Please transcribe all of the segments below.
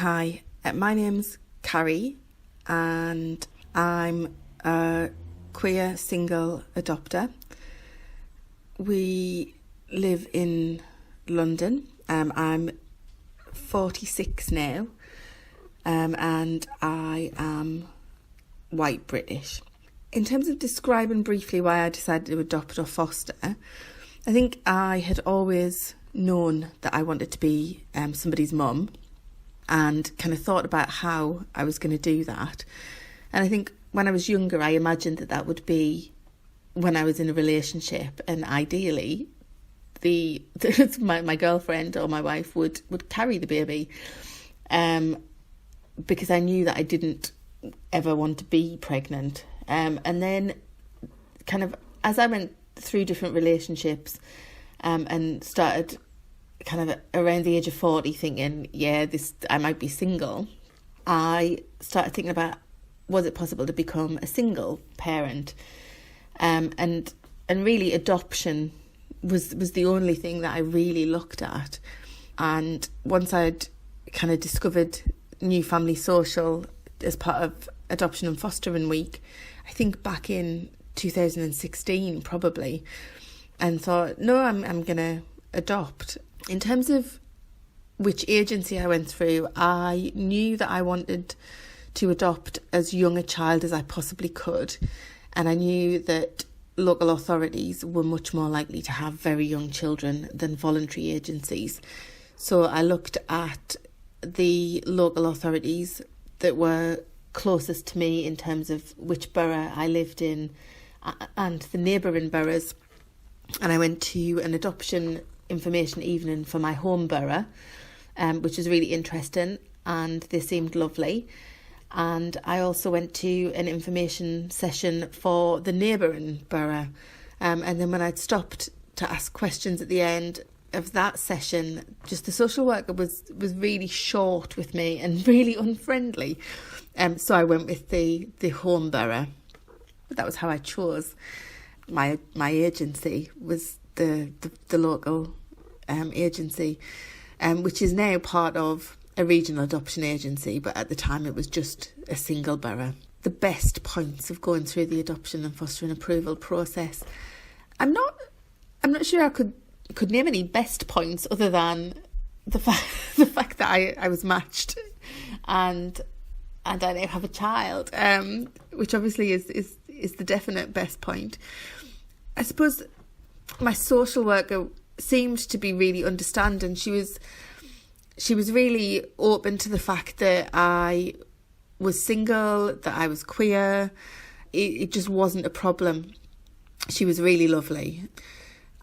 Hi, my name's Carrie and I'm a queer single adopter. We live in London. I'm 46 now and I am white British. In terms of describing briefly why I decided to adopt or foster, I think I had always known that I wanted to be somebody's mum and kind of thought about how I was going to do that. And I think when I was younger, I imagined that would be when I was in a relationship, and ideally my girlfriend or my wife would carry the baby, because I knew that I didn't ever want to be pregnant. And then kind of as I went through different relationships and started kind of around the age of 40 thinking, I might be single, I started thinking about, was it possible to become a single parent? And really adoption was the only thing that I really looked at. And once I'd kind of discovered New Family Social as part of Adoption and Fostering Week, I think back in 2016 probably, and thought, no, I'm going to adopt. In terms of which agency I went through, I knew that I wanted to adopt as young a child as I possibly could, and I knew that local authorities were much more likely to have very young children than voluntary agencies. So I looked at the local authorities that were closest to me in terms of which borough I lived in and the neighbouring boroughs, and I went to an adoption information evening for my home borough, which was really interesting, and they seemed lovely. And I also went to an information session for the neighbouring borough, and then when I'd stopped to ask questions at the end of that session, just the social worker was really short with me and really unfriendly, so I went with the home borough. But that was how I chose. My agency was the local agency, which is now part of a regional adoption agency, but at the time it was just a single borough. The best points of going through the adoption and fostering approval process, I'm not sure I could name any best points other than the fact that I was matched and I now have a child, which obviously is the definite best point. I suppose my social worker seemed to be really understanding. She was really open to the fact that I was single, that I was queer. It just wasn't a problem. She was really lovely.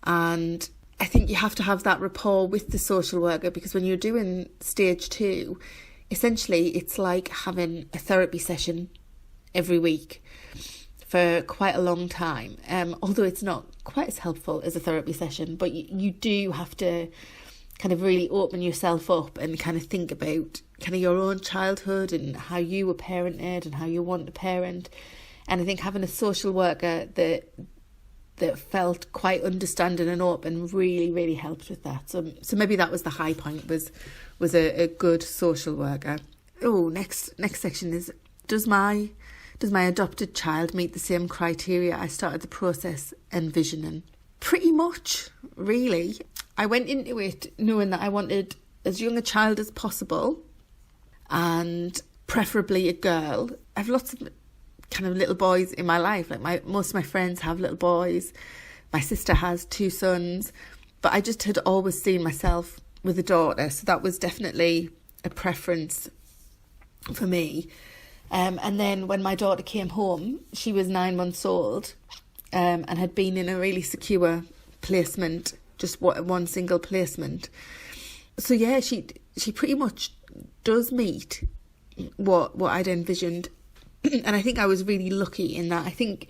And I think you have to have that rapport with the social worker, because when you're doing stage 2, essentially it's like having a therapy session every week for quite a long time, although it's not quite as helpful as a therapy session, but you do have to kind of really open yourself up and kind of think about kind of your own childhood and how you were parented and how you want to parent. And I think having a social worker that felt quite understanding and open really, really helped with that. So maybe that was the high point, was a good social worker. Oh, next section is, does my adopted child meet the same criteria I started the process envisioning? Pretty much, really. I went into it knowing that I wanted as young a child as possible, and preferably a girl. I have lots of kind of little boys in my life. Like most of my friends have little boys. My sister has 2 sons, but I just had always seen myself with a daughter, so that was definitely a preference for me. And then when my daughter came home, she was 9 months old, and had been in a really secure placement, just one single placement. So yeah, she pretty much does meet what I'd envisioned. And I think I was really lucky in that. I think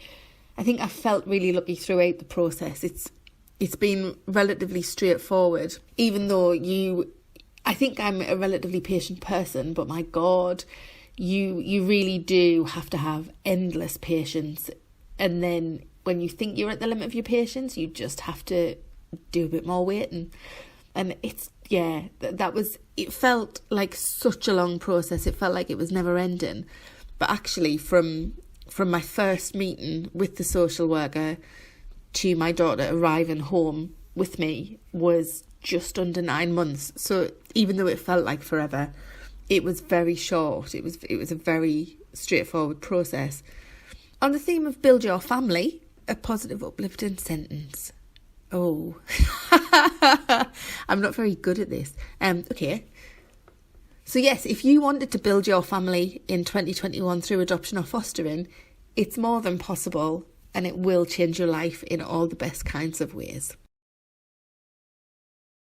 I felt really lucky throughout the process. It's been relatively straightforward, even though I think I'm a relatively patient person, but my God, you really do have to have endless patience. And then when you think you're at the limit of your patience, you just have to do a bit more waiting. And it's, it felt like such a long process. It felt like it was never ending. But actually from my first meeting with the social worker to my daughter arriving home with me was just under 9 months. So even though it felt like forever, it was very short. It was a very straightforward process. On the theme of build your family, a positive, uplifting sentence. Oh, I'm not very good at this. Okay. So yes, if you wanted to build your family in 2021 through adoption or fostering, it's more than possible, and it will change your life in all the best kinds of ways.